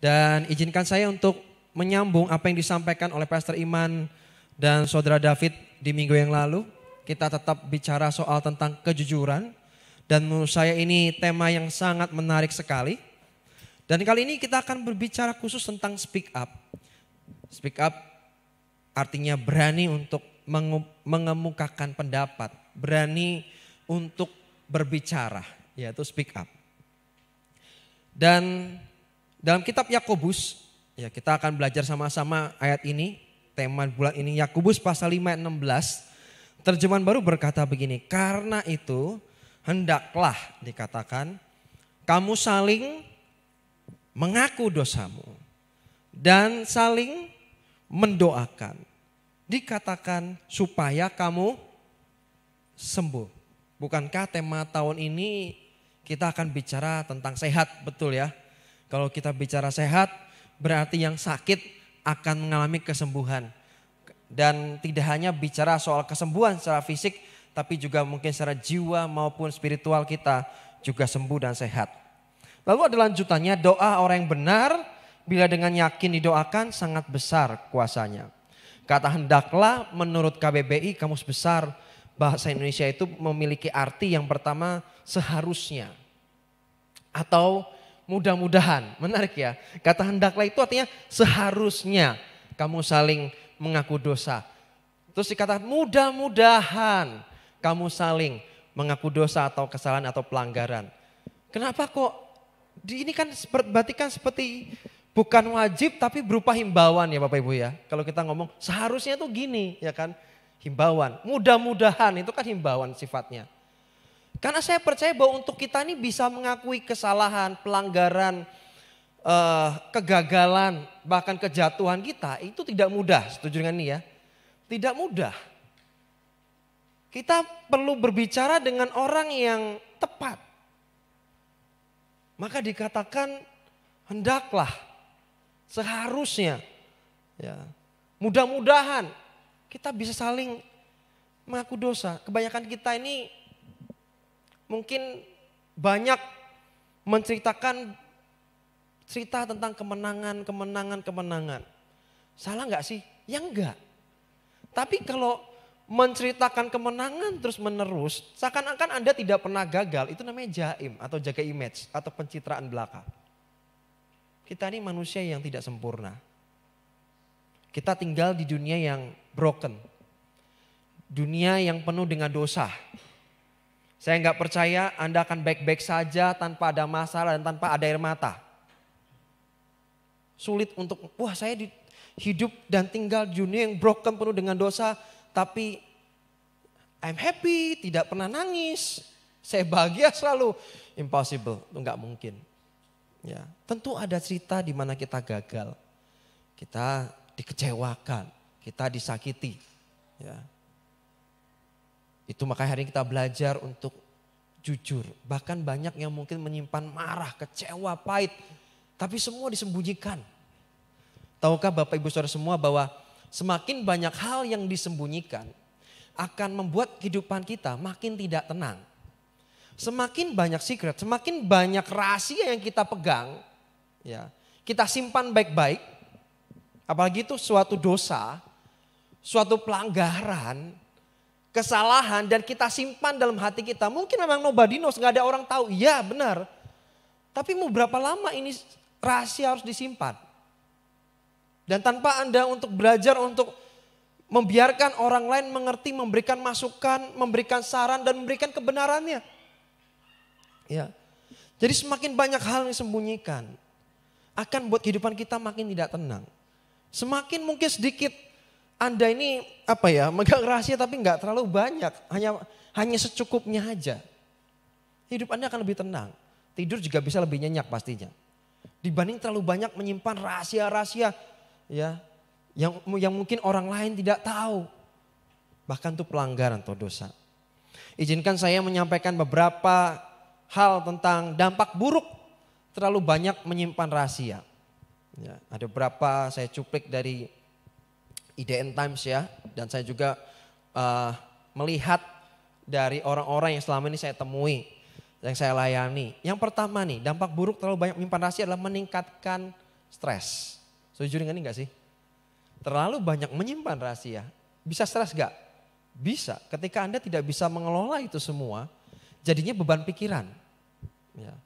Dan izinkan saya untuk menyambung apa yang disampaikan oleh Pastor Iman dan Saudara David di minggu yang lalu. Kita tetap bicara soal tentang kejujuran. Dan menurut saya ini tema yang sangat menarik sekali. Dan kali ini kita akan berbicara khusus tentang speak up. Speak up artinya berani untuk mengemukakan pendapat. Berani untuk berbicara, yaitu speak up. Dan dalam kitab Yakobus, ya kita akan belajar sama-sama ayat ini, tema bulan ini Yakobus pasal 5 ayat 16. Terjemahan baru berkata begini, karena itu hendaklah dikatakan kamu saling mengaku dosamu dan saling mendoakan. Dikatakan supaya kamu sembuh. Bukankah tema tahun ini kita akan bicara tentang sehat, betul ya? Kalau kita bicara sehat berarti yang sakit akan mengalami kesembuhan. Dan tidak hanya bicara soal kesembuhan secara fisik, tapi juga mungkin secara jiwa maupun spiritual kita juga sembuh dan sehat. Lalu ada lanjutannya, doa orang yang benar bila dengan yakin didoakan sangat besar kuasanya. Kata hendaklah menurut KBBI Kamus Besar Bahasa Indonesia itu memiliki arti yang pertama seharusnya atau mudah-mudahan. Menarik ya. Kata hendaklah itu artinya seharusnya kamu saling mengaku dosa. Terus dikatakan mudah-mudahan kamu saling mengaku dosa atau kesalahan atau pelanggaran. Kenapa kok ini kan berarti kan seperti bukan wajib tapi berupa himbauan ya Bapak Ibu ya. Kalau kita ngomong seharusnya tuh gini ya kan. Himbauan, mudah-mudahan itu kan himbauan sifatnya. Karena saya percaya bahwa untuk kita ini bisa mengakui kesalahan, pelanggaran, kegagalan, bahkan kejatuhan kita itu tidak mudah. Setuju dengan ini ya? Tidak mudah. Kita perlu berbicara dengan orang yang tepat. Maka dikatakan hendaklah, seharusnya, ya, mudah-mudahan kita bisa saling mengaku dosa. Kebanyakan kita ini mungkin banyak menceritakan cerita tentang kemenangan. Salah nggak sih? Ya enggak. Tapi kalau menceritakan kemenangan terus menerus, seakan-akan Anda tidak pernah gagal, itu namanya jaim atau jaga image atau pencitraan belaka. Kita ini manusia yang tidak sempurna. Kita tinggal di dunia yang broken. Dunia yang penuh dengan dosa. Saya nggak percaya Anda akan baik-baik saja tanpa ada masalah dan tanpa ada air mata. Sulit untuk, saya hidup dan tinggal di dunia yang broken penuh dengan dosa. Tapi I'm happy, tidak pernah nangis. Saya bahagia selalu. Impossible, itu nggak mungkin. Ya, tentu ada cerita di mana kita gagal. Kita dikecewakan, kita disakiti. Ya. Itu makanya hari ini kita belajar untuk jujur. Bahkan banyak yang mungkin menyimpan marah, kecewa, pahit. Tapi semua disembunyikan. Tahukah Bapak Ibu Saudara semua bahwa semakin banyak hal yang disembunyikan akan membuat kehidupan kita makin tidak tenang. Semakin banyak secret, semakin banyak rahasia yang kita pegang. Ya, kita simpan baik-baik. Apalagi itu suatu dosa, suatu pelanggaran, kesalahan dan kita simpan dalam hati kita. Mungkin memang nobody knows, gak ada orang tahu. Iya benar. Tapi mau berapa lama ini rahasia harus disimpan. Dan tanpa Anda untuk belajar untuk membiarkan orang lain mengerti, memberikan masukan, memberikan saran dan memberikan kebenarannya. Ya. Jadi semakin banyak hal yang disembunyikan akan buat kehidupan kita makin tidak tenang. Semakin mungkin sedikit Anda ini megang rahasia tapi nggak terlalu banyak, hanya secukupnya aja. Hidup Anda akan lebih tenang. Tidur juga bisa lebih nyenyak pastinya. Dibanding terlalu banyak menyimpan rahasia-rahasia ya yang mungkin orang lain tidak tahu. Bahkan itu pelanggaran atau dosa. Izinkan saya menyampaikan beberapa hal tentang dampak buruk terlalu banyak menyimpan rahasia. Ya, ada beberapa saya cuplik dari IDN Times ya, dan saya juga melihat dari orang-orang yang selama ini saya temui, yang saya layani. Yang pertama nih, dampak buruk terlalu banyak menyimpan rahasia adalah meningkatkan Stres. Setuju dengan ini enggak sih? Terlalu banyak menyimpan rahasia. Bisa stres enggak? Bisa. Ketika Anda tidak bisa mengelola itu semua, jadinya beban pikiran. Ya.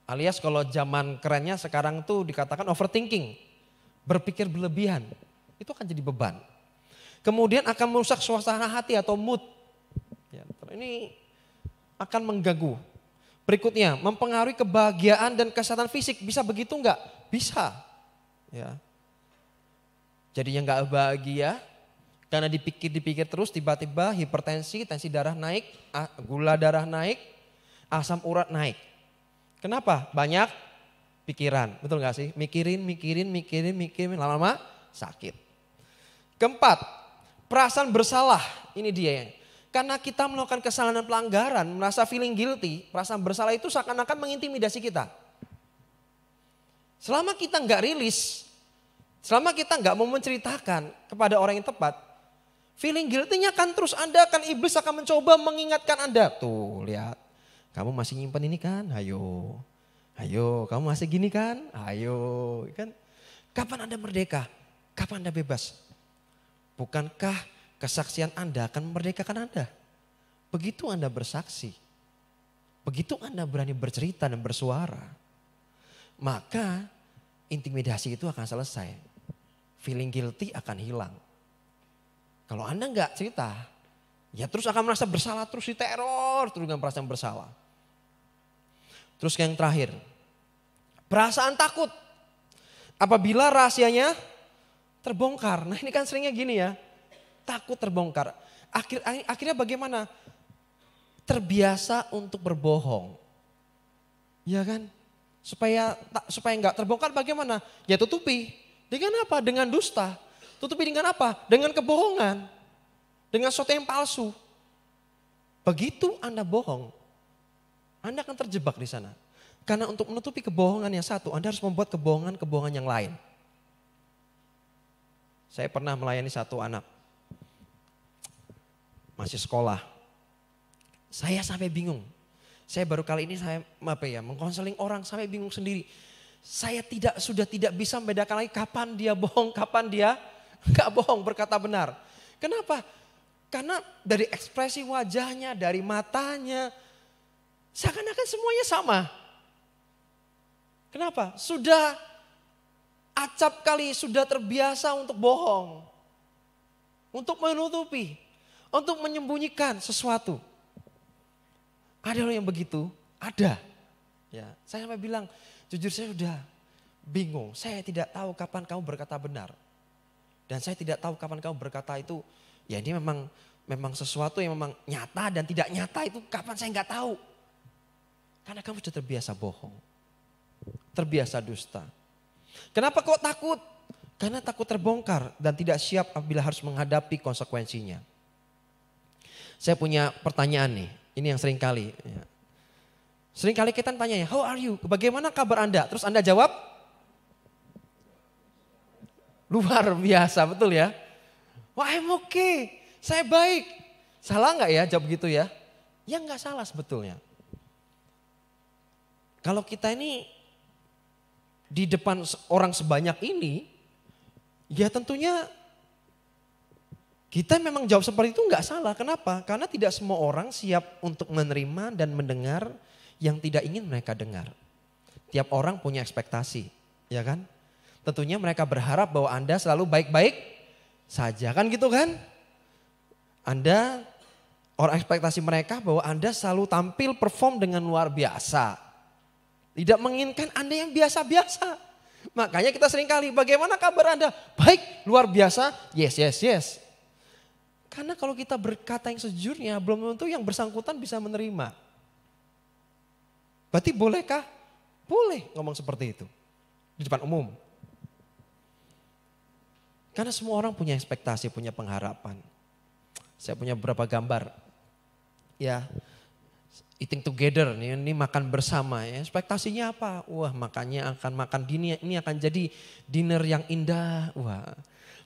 Alias kalau zaman kerennya sekarang tuh dikatakan overthinking. Berpikir berlebihan. Itu akan jadi beban. Kemudian akan merusak suasana hati atau mood. Ya, ini akan mengganggu. Berikutnya, mempengaruhi kebahagiaan dan kesehatan fisik. Bisa begitu enggak? Bisa. Ya. Jadinya enggak bahagia. Karena dipikir terus tiba-tiba hipertensi, tensi darah naik, gula darah naik, asam urat naik. Kenapa? Banyak pikiran, betul gak sih? Mikirin, lama-lama sakit. Keempat, perasaan bersalah, ini dia ya. Karena kita melakukan kesalahan dan pelanggaran, merasa feeling guilty, perasaan bersalah itu seakan-akan mengintimidasi kita. Selama kita gak rilis, selama kita gak mau menceritakan kepada orang yang tepat, feeling guilty-nya kan terus iblis akan mencoba mengingatkan Anda. Tuh lihat, kamu masih nyimpen ini kan, ayo, kamu masih gini kan, ayo. Kan? Kapan Anda merdeka? Kapan Anda bebas? Bukankah kesaksian Anda akan memerdekakan Anda? Begitu Anda bersaksi, begitu Anda berani bercerita dan bersuara, maka intimidasi itu akan selesai. Feeling guilty akan hilang. Kalau Anda enggak cerita, ya terus akan merasa bersalah, terus diteror, terus dengan perasaan bersalah. Terus yang terakhir, perasaan takut. Apabila rahasianya terbongkar. Nah ini kan seringnya gini ya, takut terbongkar. Akhirnya bagaimana? Terbiasa untuk berbohong. Ya kan? Supaya enggak terbongkar bagaimana? Ya tutupi. Dengan apa? Dengan dusta. Tutupi dengan apa? Dengan kebohongan. Dengan sesuatu yang palsu. Begitu Anda bohong, Anda akan terjebak di sana. Karena untuk menutupi kebohongan yang satu, Anda harus membuat kebohongan yang lain. Saya pernah melayani satu anak. Masih sekolah. Saya sampai bingung. Saya baru kali ini mengkonseling orang sampai bingung sendiri. Saya sudah tidak bisa membedakan lagi kapan dia bohong, kapan dia gak bohong, berkata benar. Kenapa? Karena dari ekspresi wajahnya, dari matanya, seakan-akan semuanya sama. Kenapa? Sudah acap kali, sudah terbiasa untuk bohong. Untuk menutupi, untuk menyembunyikan sesuatu. Ada orang yang begitu? Ada. Ya, saya sampai bilang, jujur saya sudah bingung. Saya tidak tahu kapan kamu berkata benar. Dan saya tidak tahu kapan kamu berkata itu, ya ini memang sesuatu yang memang nyata dan tidak nyata itu kapan saya nggak tahu. Karena kamu sudah terbiasa bohong. Terbiasa dusta. Kenapa kok takut? Karena takut terbongkar dan tidak siap apabila harus menghadapi konsekuensinya. Saya punya pertanyaan nih, ini yang sering kali. Ya. Sering kali kita tanya, how are you? Bagaimana kabar Anda? Terus Anda jawab, luar biasa, betul ya? Wah, I'm okay, saya baik. Salah nggak ya jawab gitu ya? Ya nggak salah sebetulnya. Kalau kita ini di depan orang sebanyak ini, ya tentunya kita memang jawab seperti itu nggak salah. Kenapa? Karena tidak semua orang siap untuk menerima dan mendengar yang tidak ingin mereka dengar. Tiap orang punya ekspektasi, ya kan? Tentunya mereka berharap bahwa Anda selalu baik-baik saja, kan gitu kan? Orang ekspektasi mereka bahwa Anda selalu tampil perform dengan luar biasa. Tidak menginginkan Anda yang biasa-biasa. Makanya kita sering kali, bagaimana kabar Anda? Baik, luar biasa, yes. Karena kalau kita berkata yang sejujurnya, belum tentu yang bersangkutan bisa menerima. Berarti bolehkah? Boleh ngomong seperti itu. Di depan umum. Karena semua orang punya ekspektasi, punya pengharapan. Saya punya beberapa gambar. Ya, eating together, ini makan bersama. Ya. Ekspektasinya apa? Wah, makannya akan makan ini akan jadi dinner yang indah. Wah,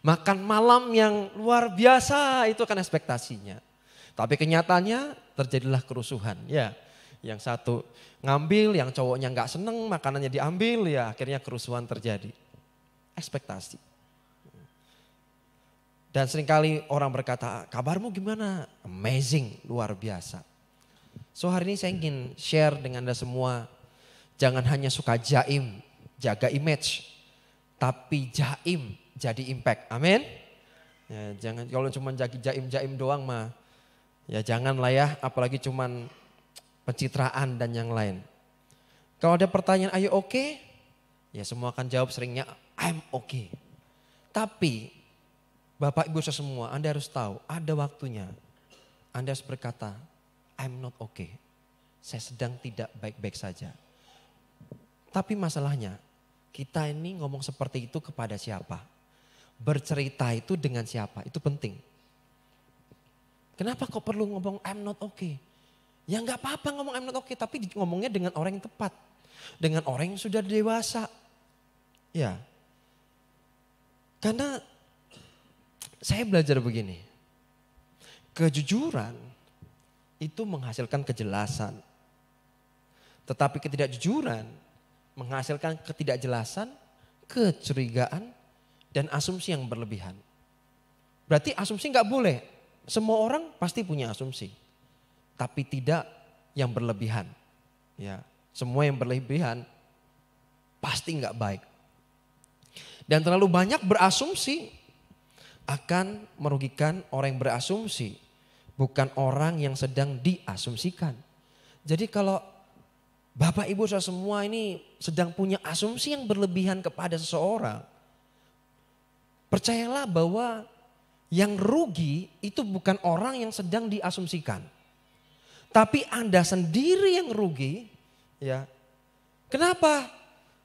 makan malam yang luar biasa, itu kan ekspektasinya. Tapi kenyataannya terjadilah kerusuhan. Ya, Yang satu ngambil, yang cowoknya nggak seneng makanannya diambil, ya akhirnya kerusuhan terjadi. Ekspektasi. Dan seringkali orang berkata, kabarmu gimana? Amazing, luar biasa. So hari ini saya ingin share dengan Anda semua, jangan hanya suka jaim, jaga image, tapi jaim jadi impact. Amin. Ya, jangan kalau cuma jaim doang mah, ya janganlah ya, apalagi cuman pencitraan dan yang lain. Kalau ada pertanyaan, are you okay? Ya semua akan jawab seringnya, I'm okay. Tapi Bapak Ibu semua, Anda harus tahu ada waktunya. Anda harus berkata, I'm not okay. Saya sedang tidak baik-baik saja. Tapi masalahnya, kita ini ngomong seperti itu kepada siapa? Bercerita itu dengan siapa? Itu penting. Kenapa kok perlu ngomong I'm not okay? Ya nggak apa-apa ngomong I'm not okay, tapi ngomongnya dengan orang yang tepat. Dengan orang yang sudah dewasa. Ya. Karena saya belajar begini. Kejujuran itu menghasilkan kejelasan. Tetapi ketidakjujuran menghasilkan ketidakjelasan, kecurigaan, dan asumsi yang berlebihan. Berarti asumsi nggak boleh. Semua orang pasti punya asumsi. Tapi tidak yang berlebihan. Ya, semua yang berlebihan pasti nggak baik. Dan terlalu banyak berasumsi akan merugikan orang yang berasumsi. Bukan orang yang sedang diasumsikan. Jadi kalau Bapak Ibu saudara semua ini sedang punya asumsi yang berlebihan kepada seseorang. Percayalah bahwa yang rugi itu bukan orang yang sedang diasumsikan. Tapi Anda sendiri yang rugi. Ya. Kenapa?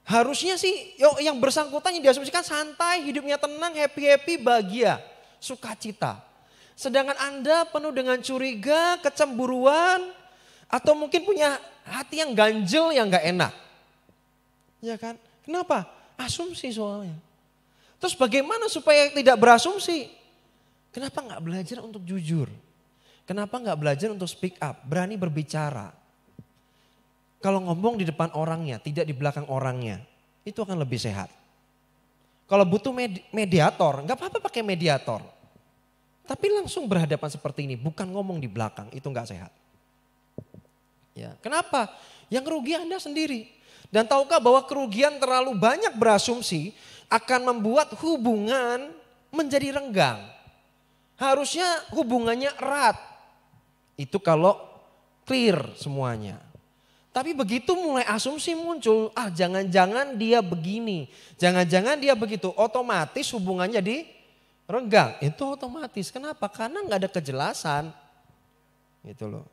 Harusnya sih yang bersangkutan yang diasumsikan santai, hidupnya tenang, happy-happy, bahagia, sukacita. Sedangkan Anda penuh dengan curiga, kecemburuan, atau mungkin punya hati yang ganjel, yang gak enak. Ya kan? Kenapa? Asumsi soalnya. Terus bagaimana supaya tidak berasumsi? Kenapa gak belajar untuk jujur? Kenapa gak belajar untuk speak up? Berani berbicara. Kalau ngomong di depan orangnya, tidak di belakang orangnya. Itu akan lebih sehat. Kalau butuh mediator, gak apa-apa pakai mediator. Tapi langsung berhadapan seperti ini, bukan ngomong di belakang, itu gak sehat. Ya, kenapa? Yang rugi Anda sendiri. Dan tahukah bahwa kerugian terlalu banyak berasumsi akan membuat hubungan menjadi renggang. Harusnya hubungannya erat. Itu kalau clear semuanya. Tapi begitu mulai asumsi muncul, jangan-jangan dia begini, jangan-jangan dia begitu, otomatis hubungannya jadi renggang. Itu otomatis. Kenapa? Karena nggak ada kejelasan. Gitu loh.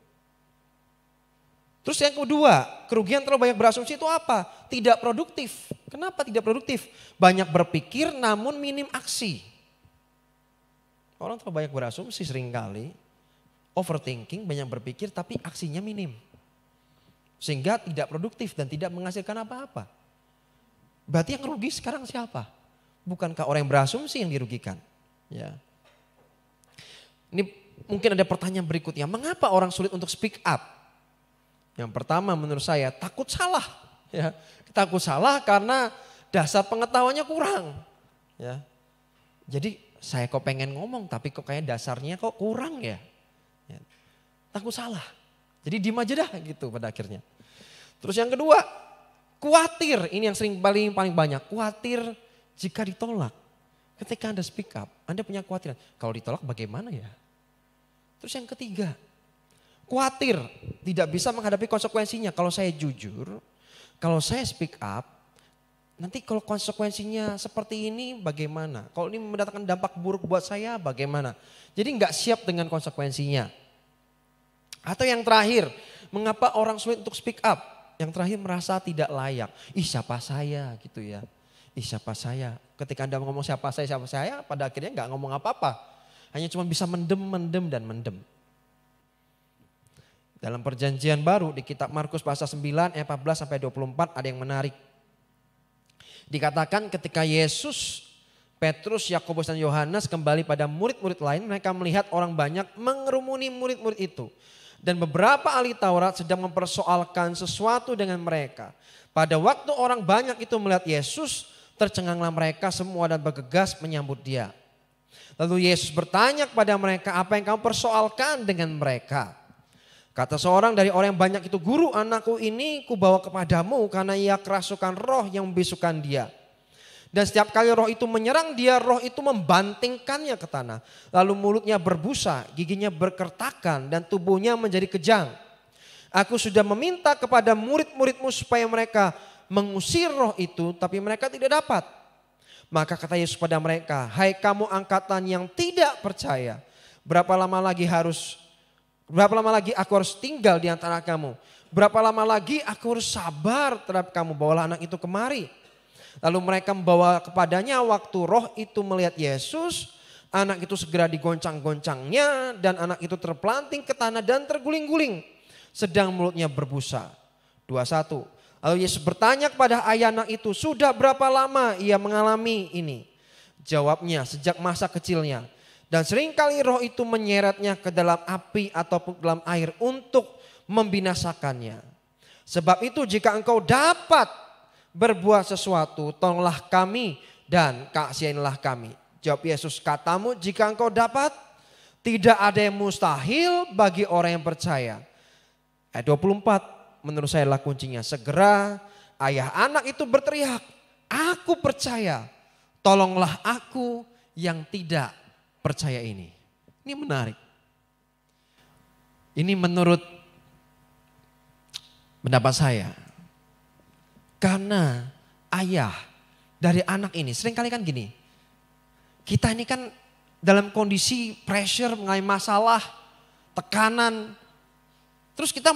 Terus yang kedua, kerugian terlalu banyak berasumsi itu apa? Tidak produktif. Kenapa tidak produktif? Banyak berpikir namun minim aksi. Orang terlalu banyak berasumsi seringkali, overthinking, banyak berpikir tapi aksinya minim. Sehingga tidak produktif dan tidak menghasilkan apa-apa. Berarti yang rugi sekarang siapa? Bukankah orang yang berasumsi yang dirugikan? Ya. Ini mungkin ada pertanyaan berikutnya, mengapa orang sulit untuk speak up? Yang pertama menurut saya takut salah. Ya. Takut salah karena dasar pengetahuannya kurang. Ya. Jadi saya kok pengen ngomong tapi kok kayak dasarnya kok kurang ya. Ya. Takut salah. Jadi diem aja dah gitu pada akhirnya. Terus yang kedua, khawatir. Ini yang paling banyak. Khawatir jika ditolak. Ketika Anda speak up, Anda punya kekhawatiran. Kalau ditolak bagaimana ya? Terus yang ketiga, khawatir tidak bisa menghadapi konsekuensinya. Kalau saya jujur, kalau saya speak up, nanti kalau konsekuensinya seperti ini bagaimana? Kalau ini mendatangkan dampak buruk buat saya bagaimana? Jadi nggak siap dengan konsekuensinya. Atau yang terakhir, mengapa orang sulit untuk speak up? Yang terakhir merasa tidak layak. Ih siapa saya gitu ya. Ih siapa saya. Ketika Anda ngomong siapa saya, pada akhirnya nggak ngomong apa-apa. Hanya cuma bisa mendem. Dalam perjanjian baru di kitab Markus pasal 9 ayat 14 sampai 24 ada yang menarik. Dikatakan ketika Yesus, Petrus, Yakobus dan Yohanes kembali pada murid-murid lain, mereka melihat orang banyak mengerumuni murid-murid itu. Dan beberapa ahli Taurat sedang mempersoalkan sesuatu dengan mereka. Pada waktu orang banyak itu melihat Yesus, tercenganglah mereka semua dan bergegas menyambut dia. Lalu Yesus bertanya kepada mereka, apa yang kamu persoalkan dengan mereka? Kata seorang dari orang yang banyak itu, Guru, anakku ini kubawa kepadamu karena ia kerasukan roh yang membisukan dia. Dan setiap kali roh itu menyerang dia, roh itu membantingkannya ke tanah. Lalu mulutnya berbusa, giginya berkertakan dan tubuhnya menjadi kejang. Aku sudah meminta kepada murid-muridmu supaya mereka mengusir roh itu, tapi mereka tidak dapat. Maka kata Yesus pada mereka, hai kamu angkatan yang tidak percaya. Berapa lama lagi aku harus tinggal di antara kamu? Berapa lama lagi aku harus sabar terhadap kamu? Bawalah anak itu kemari. Lalu mereka membawa kepadanya, waktu roh itu melihat Yesus, anak itu segera digoncang-goncangnya dan anak itu terpelanting ke tanah dan terguling-guling. Sedang mulutnya berbusa. 21. Lalu Yesus bertanya kepada ayah anak itu, sudah berapa lama ia mengalami ini? Jawabnya, sejak masa kecilnya. Dan seringkali roh itu menyeretnya ke dalam api ataupun dalam air untuk membinasakannya. Sebab itu jika engkau dapat berbuat sesuatu, tolonglah kami dan kasihilah kami. Jawab Yesus, katamu jika engkau dapat, tidak ada yang mustahil bagi orang yang percaya. Ayat 24 menurut saya adalah kuncinya. Segera ayah anak itu berteriak, aku percaya, tolonglah aku yang tidak percaya ini. Ini menarik. Ini menurut pendapat saya. Karena ayah dari anak ini seringkali kan gini. Kita ini kan dalam kondisi pressure, mengalami masalah, tekanan. Terus kita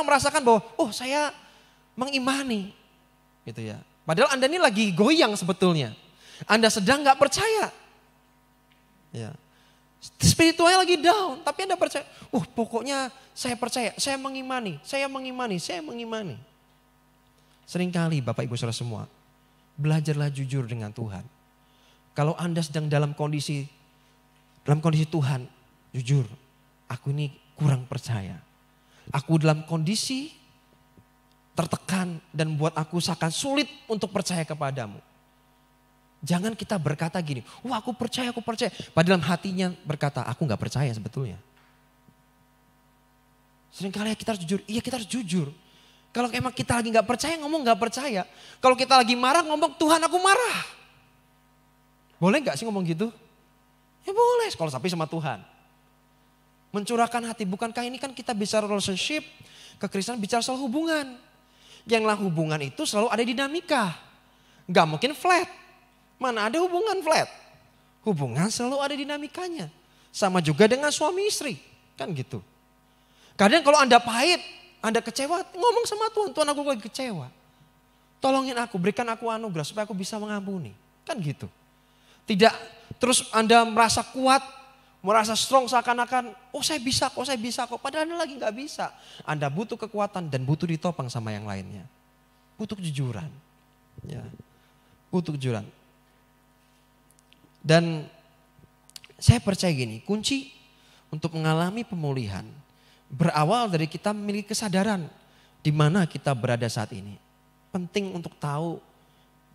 merasakan bahwa saya mengimani gitu ya. Padahal Anda ini lagi goyang sebetulnya. Anda sedang gak percaya. Ya. Spiritualnya lagi down, tapi Anda percaya. Pokoknya saya percaya, saya mengimani. Seringkali Bapak Ibu Saudara semua, belajarlah jujur dengan Tuhan. Kalau Anda sedang dalam kondisi Tuhan, jujur, aku ini kurang percaya. Aku dalam kondisi tertekan dan buat aku seakan sulit untuk percaya kepadamu. Jangan kita berkata gini, aku percaya. Padahal dalam hatinya berkata, aku gak percaya sebetulnya. Seringkali kita harus jujur, kita harus jujur. Kalau emang kita lagi gak percaya, ngomong gak percaya. Kalau kita lagi marah, ngomong Tuhan aku marah. Boleh gak sih ngomong gitu? Ya boleh, kalau tapi sama Tuhan. Mencurahkan hati, bukankah ini kan kita bicara relationship, kekristenan bicara soal hubungan. Yang hubungan itu selalu ada dinamika. Gak mungkin flat. Mana ada hubungan flat? Hubungan selalu ada dinamikanya. Sama juga dengan suami istri, kan gitu. Kadang kalau Anda pahit, Anda kecewa, ngomong sama Tuhan, Tuhan aku lagi kecewa. Tolongin aku, berikan aku anugerah supaya aku bisa mengampuni. Kan gitu. Tidak terus Anda merasa kuat, merasa strong seakan-akan, saya bisa kok. Padahal Anda lagi gak bisa. Anda butuh kekuatan dan butuh ditopang sama yang lainnya. Butuh kejujuran. Ya. Butuh kejujuran. Dan saya percaya gini, kunci untuk mengalami pemulihan berawal dari kita memiliki kesadaran di mana kita berada saat ini. Penting untuk tahu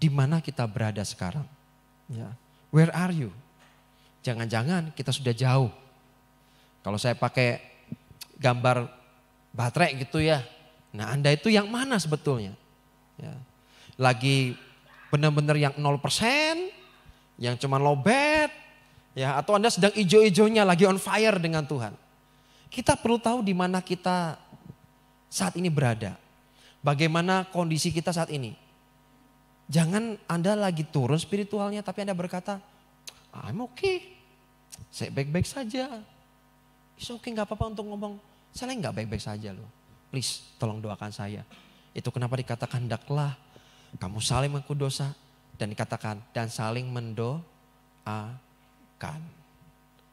di mana kita berada sekarang. Ya. Where are you? Jangan-jangan kita sudah jauh. Kalau saya pakai gambar baterai gitu ya. Nah Anda itu yang mana sebetulnya? Ya. Lagi benar-benar yang 0%, yang cuma lowbat, ya, atau Anda sedang ijo-ijonya lagi on fire dengan Tuhan. Kita perlu tahu di mana kita saat ini berada. Bagaimana kondisi kita saat ini. Jangan Anda lagi turun spiritualnya tapi Anda berkata, I'm okay. Saya baik-baik saja. It's okay, gak apa-apa untuk ngomong. Saya gak baik-baik saja loh. Please tolong doakan saya. Itu kenapa dikatakan hendaklah kamu saling mengaku dosa. Dan dikatakan dan saling mendoakan.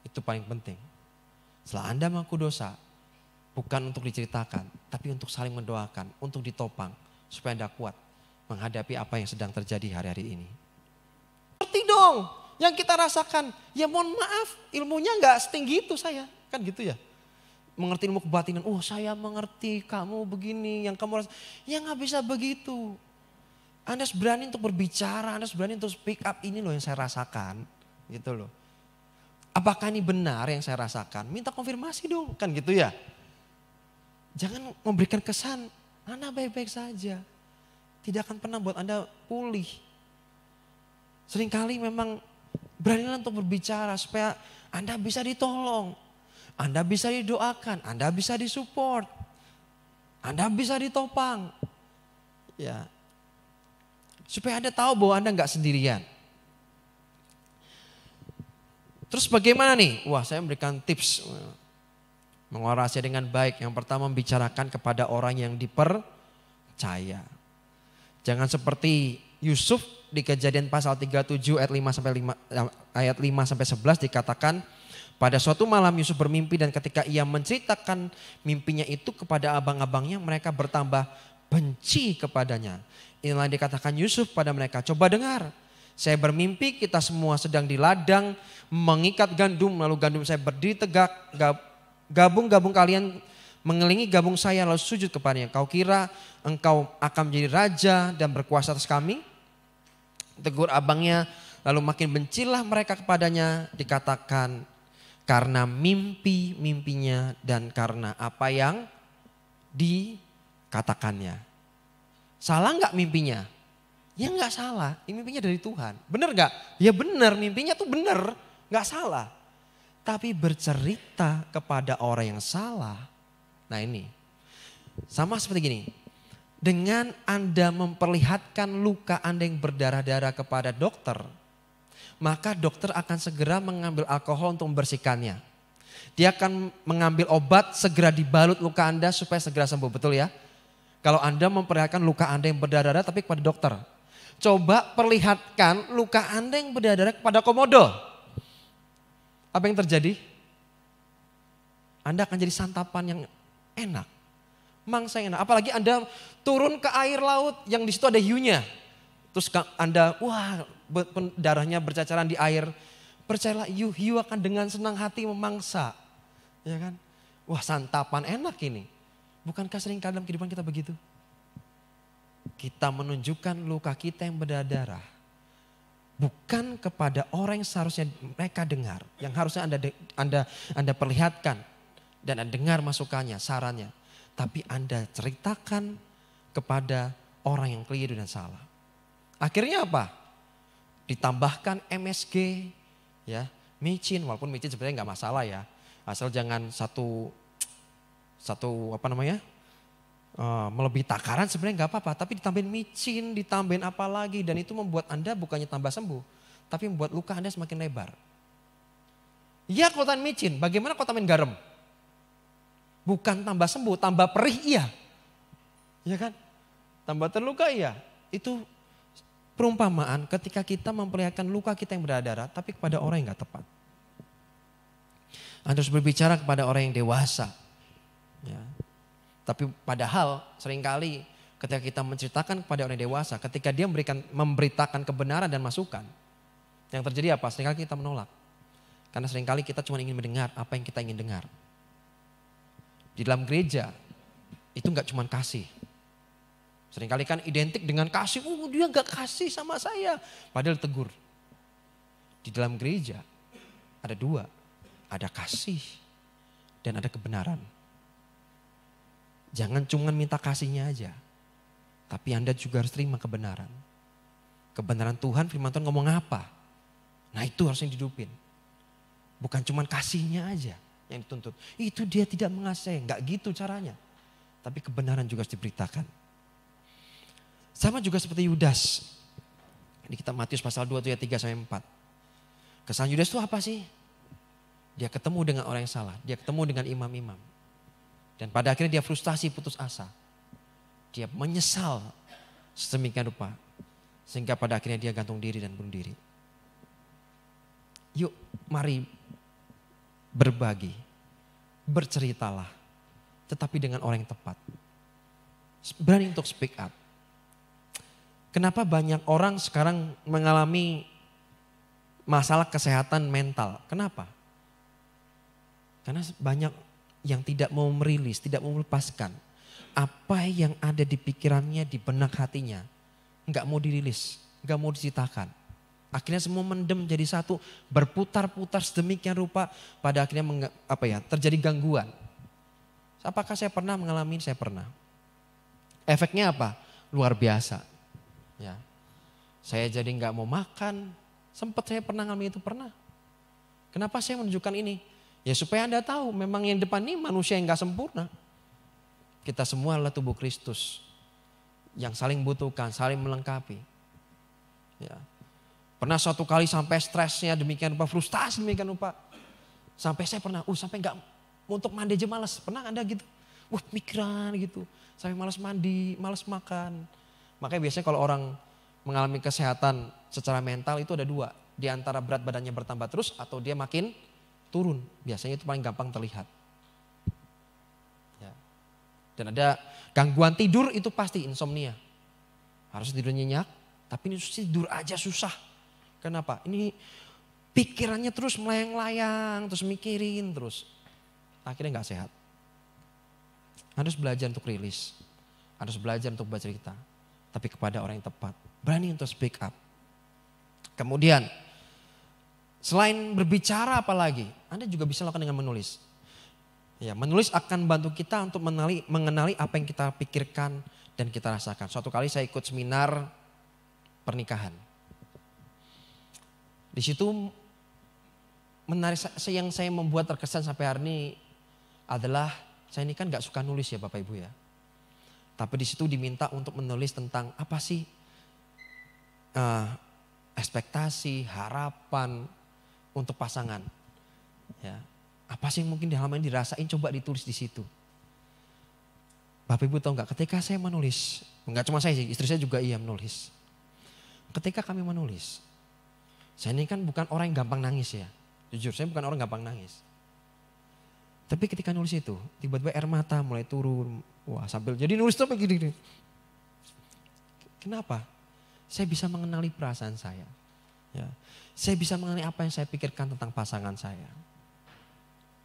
Itu paling penting. Setelah Anda mengaku dosa, bukan untuk diceritakan, tapi untuk saling mendoakan, untuk ditopang, supaya Anda kuat menghadapi apa yang sedang terjadi hari-hari ini. Seperti dong, yang kita rasakan, ya mohon maaf, ilmunya gak setinggi itu saya, kan gitu ya. mengerti ilmu kebatinan. Oh saya mengerti kamu begini, yang kamu rasa. Ya nggak bisa begitu. Anda harus berani untuk berbicara, Anda harus berani untuk speak up. Ini loh yang saya rasakan, gitu loh. Apakah ini benar yang saya rasakan? Minta konfirmasi dong, kan gitu ya. Jangan memberikan kesan, Anda baik-baik saja. Tidak akan pernah buat Anda pulih. Seringkali memang beranilah untuk berbicara supaya Anda bisa ditolong. Anda bisa didoakan, Anda bisa disupport, Anda bisa ditopang. Ya. Supaya Anda tahu bahwa Anda nggak sendirian. Terus bagaimana nih? Wah, saya memberikan tips mengolah rahasia dengan baik. Yang pertama, membicarakan kepada orang yang dipercaya. Jangan seperti Yusuf di Kejadian pasal 37 ayat 5 sampai 11 dikatakan, pada suatu malam Yusuf bermimpi dan ketika ia menceritakan mimpinya itu kepada abang-abangnya, mereka bertambah benci kepadanya. Inilah yang dikatakan Yusuf pada mereka, coba dengar. Saya bermimpi kita semua sedang di ladang mengikat gandum, lalu gandum saya berdiri tegak, gabung-gabung kalian mengelilingi gabung saya lalu sujud kepadanya. Kau kira engkau akan menjadi raja dan berkuasa atas kami? Tegur abangnya, lalu makin bencilah mereka kepadanya. Dikatakan karena mimpi-mimpinya dan karena apa yang dikatakannya. Salah nggak mimpinya? Ya nggak salah, ini mimpinya dari Tuhan. Bener nggak? Ya bener, mimpinya tuh bener, nggak salah. Tapi bercerita kepada orang yang salah, nah ini sama seperti gini. Dengan Anda memperlihatkan luka Anda yang berdarah-darah kepada dokter, maka dokter akan segera mengambil alkohol untuk membersihkannya. Dia akan mengambil obat, segera dibalut luka Anda supaya segera sembuh, betul ya? Kalau Anda memperlihatkan luka Anda yang berdarah-darah tapi kepada dokter. Coba perlihatkan luka Anda yang berdarah-darah kepada komodo. Apa yang terjadi? Anda akan jadi santapan yang enak. Mangsa yang enak. Apalagi Anda turun ke air laut yang di situ ada hiunya. Terus Anda, wah, darahnya bercacaran di air. Percayalah, hiu akan dengan senang hati memangsa. Ya kan? Wah, santapan enak ini. Bukankah seringkali dalam kehidupan kita begitu? Kita menunjukkan luka kita yang berdarah. Bukan kepada orang yang seharusnya mereka dengar. Yang harusnya Anda perlihatkan. Dan Anda dengar masukannya, sarannya. Tapi Anda ceritakan kepada orang yang keliru dan salah. Akhirnya apa? Ditambahkan MSG, ya, micin. Walaupun micin sebenarnya nggak masalah ya, asal jangan satu melebihi takaran sebenarnya nggak apa-apa. Tapi ditambahin micin, ditambahin apa lagi, dan itu membuat Anda bukannya tambah sembuh, tapi membuat luka Anda semakin lebar. Iya, kalau tambahin micin, bagaimana kalau tambahin garam? Bukan tambah sembuh, tambah perih iya, ya kan? Tambah terluka iya. Itu perumpamaan ketika kita memperlihatkan luka kita yang berdarah tapi kepada orang yang gak tepat. Anda harus berbicara kepada orang yang dewasa. Ya. Tapi padahal seringkali ketika kita menceritakan kepada orang yang dewasa, ketika dia memberitakan kebenaran dan masukan, yang terjadi apa? Seringkali kita menolak. Karena seringkali kita cuma ingin mendengar apa yang kita ingin dengar. Di dalam gereja itu gak cuma kasih. Seringkali kan identik dengan kasih, oh dia gak kasih sama saya. Padahal tegur. Di dalam gereja ada dua, ada kasih dan ada kebenaran. Jangan cuma minta kasihnya aja, tapi Anda juga harus terima kebenaran. Kebenaran Tuhan, firman Tuhan ngomong apa? Nah itu harusnya dihidupin. Bukan cuma kasihnya aja yang dituntut. Itu dia tidak mengasihi, gak gitu caranya. Tapi kebenaran juga harus diberitakan. Sama juga seperti Yudas. Di kitab Matius pasal 2 ayat 3-4. Kesalahan Yudas itu apa sih? Dia ketemu dengan orang yang salah. Dia ketemu dengan imam-imam. Dan pada akhirnya dia frustasi, putus asa. Dia menyesal sedemikian rupa. Sehingga pada akhirnya dia gantung diri dan bunuh diri. Yuk mari berbagi. Berceritalah. Tetapi dengan orang yang tepat. Berani untuk speak up. Kenapa banyak orang sekarang mengalami masalah kesehatan mental? Kenapa? Karena banyak yang tidak mau merilis, tidak mau melepaskan apa yang ada di pikirannya, di benak hatinya. Enggak mau dirilis, enggak mau diceritakan. Akhirnya semua mendem jadi satu, berputar-putar sedemikian rupa, pada akhirnya terjadi gangguan. Apakah saya pernah mengalami? Saya pernah. Efeknya apa? Luar biasa. Ya. Saya jadi nggak mau makan. Sempat saya pernah ngalami itu, pernah. Kenapa saya menunjukkan ini? Ya supaya Anda tahu, memang yang depan ini manusia yang nggak sempurna. Kita semua adalah tubuh Kristus yang saling butuhkan, saling melengkapi. Ya. Pernah suatu kali sampai stresnya demikian rupa, frustasi demikian rupa. Sampai saya pernah, sampai nggak untuk mandi aja malas. Pernah Anda gitu? Pikiran gitu. Sampai malas mandi, malas makan. Makanya biasanya kalau orang mengalami kesehatan secara mental itu ada dua. Di antara berat badannya bertambah terus atau dia makin turun. Biasanya itu paling gampang terlihat. Ya. Dan ada gangguan tidur itu pasti insomnia. Harus tidur nyenyak, tapi ini tidur aja susah. Kenapa? Ini pikirannya terus melayang-layang, terus mikirin terus. Akhirnya gak sehat. Harus belajar untuk rilis. Harus belajar untuk bercerita. Tapi kepada orang yang tepat. Berani untuk speak up. Kemudian, selain berbicara apalagi, Anda juga bisa lakukan dengan menulis. Ya, menulis akan bantu kita untuk mengenali apa yang kita pikirkan dan kita rasakan. Suatu kali saya ikut seminar pernikahan. Di situ menarik yang saya membuat terkesan sampai hari ini adalah saya ini kan gak suka nulis ya Bapak Ibu ya. Tapi di situ diminta untuk menulis tentang apa sih ekspektasi, harapan untuk pasangan. Ya, apa sih yang mungkin di halaman dirasain, coba ditulis di situ. Bapak Ibu tahu nggak? Ketika saya menulis, nggak cuma saya sih, istri saya juga menulis. Ketika kami menulis, saya ini kan bukan orang yang gampang nangis ya. Jujur, saya bukan orang gampang nangis. Tapi ketika nulis itu, tiba-tiba air mata mulai turun. Wah, sambil jadi nulis tuh gini. Kenapa? Saya bisa mengenali perasaan saya. Ya. Saya bisa mengenali apa yang saya pikirkan tentang pasangan saya.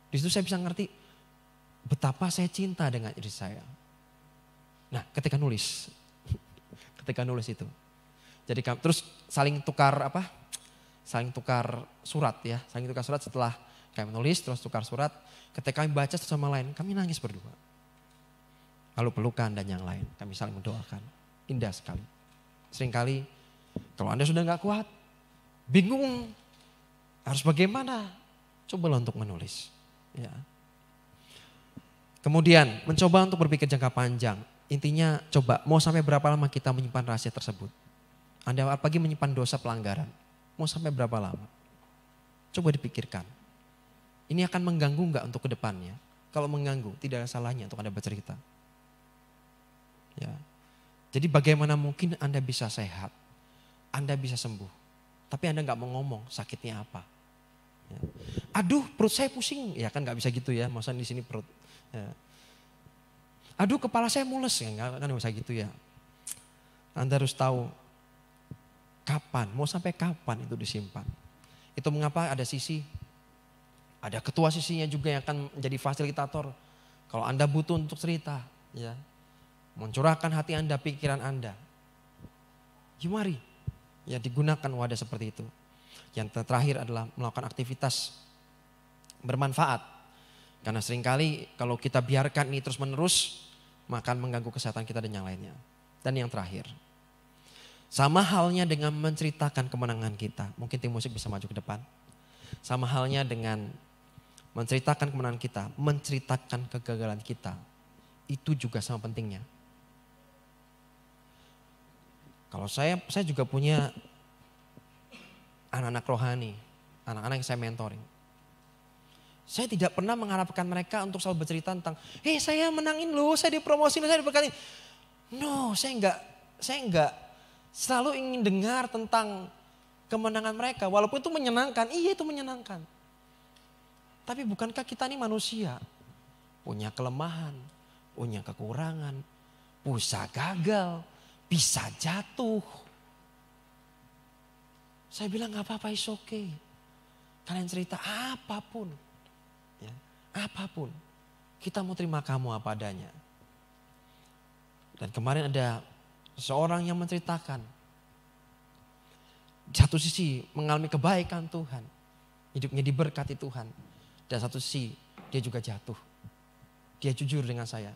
Di situ saya bisa ngerti betapa saya cinta dengan diri saya. Nah, ketika nulis itu. Jadi terus saling tukar surat ya. Saling tukar surat setelah kami menulis terus tukar surat. Ketika kami baca satu sama lain, kami nangis berdua. Lalu pelukan dan yang lain, kami saling mendoakan. Indah sekali. Seringkali kalau Anda sudah gak kuat, bingung harus bagaimana, cobalah untuk menulis. Ya. Kemudian mencoba untuk berpikir jangka panjang. Intinya coba mau sampai berapa lama kita menyimpan rahasia tersebut. Anda apalagi menyimpan dosa pelanggaran. Mau sampai berapa lama? Coba dipikirkan. Ini akan mengganggu enggak untuk kedepannya? Kalau mengganggu tidak ada salahnya untuk Anda bercerita. Ya. Jadi bagaimana mungkin Anda bisa sehat? Anda bisa sembuh. Tapi Anda enggak mau ngomong sakitnya apa. Ya. Aduh perut saya pusing. Ya kan enggak bisa gitu ya. Masa di sini perut. Ya. Aduh kepala saya mules. Ya enggak bisa gitu ya. Anda harus tahu kapan, mau sampai kapan itu disimpan. Itu mengapa ada ketua sisinya juga yang akan menjadi fasilitator. Kalau Anda butuh untuk cerita, ya, mencurahkan hati Anda, pikiran Anda. Mari, ya digunakan wadah seperti itu. Yang terakhir adalah melakukan aktivitas bermanfaat. Karena seringkali kalau kita biarkan ini terus menerus, maka akan mengganggu kesehatan kita dan yang lainnya. Dan yang terakhir, sama halnya dengan menceritakan kemenangan kita. Mungkin tim musik bisa maju ke depan. Sama halnya dengan menceritakan kemenangan kita, menceritakan kegagalan kita. Itu juga sama pentingnya. Kalau saya juga punya anak-anak rohani, anak-anak yang saya mentoring. Saya tidak pernah mengharapkan mereka untuk selalu bercerita tentang, saya menangin loh, saya dipromosi, saya diberkati. No, saya enggak selalu ingin dengar tentang kemenangan mereka. Walaupun itu menyenangkan, itu menyenangkan. Tapi bukankah kita ini manusia? Punya kelemahan, punya kekurangan, bisa gagal, bisa jatuh. Saya bilang gak apa-apa, it's okay. Kalian cerita apapun. Ya, apapun. Kita mau terima kamu apa adanya. Dan kemarin ada seorang yang menceritakan, di satu sisi mengalami kebaikan Tuhan, hidupnya diberkati Tuhan. Dan satu sisi dia juga jatuh. Dia jujur dengan saya.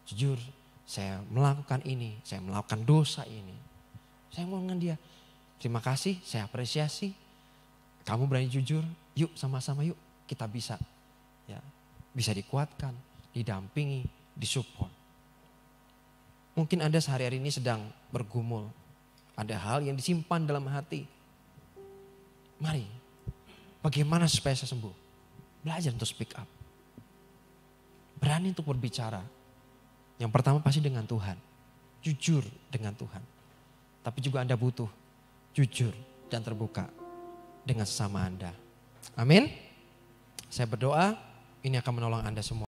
Jujur, saya melakukan ini, saya melakukan dosa ini. Saya ngomong dengan dia, terima kasih, saya apresiasi. Kamu berani jujur, yuk sama-sama yuk kita bisa. Ya, bisa dikuatkan, didampingi, disupport. Mungkin Anda sehari-hari ini sedang bergumul. Ada hal yang disimpan dalam hati. Mari, bagaimana supaya saya sembuh? Belajar untuk speak up. Berani untuk berbicara. Yang pertama pasti dengan Tuhan. Jujur dengan Tuhan. Tapi juga Anda butuh jujur dan terbuka dengan sesama Anda. Amin. Saya berdoa ini akan menolong Anda semua.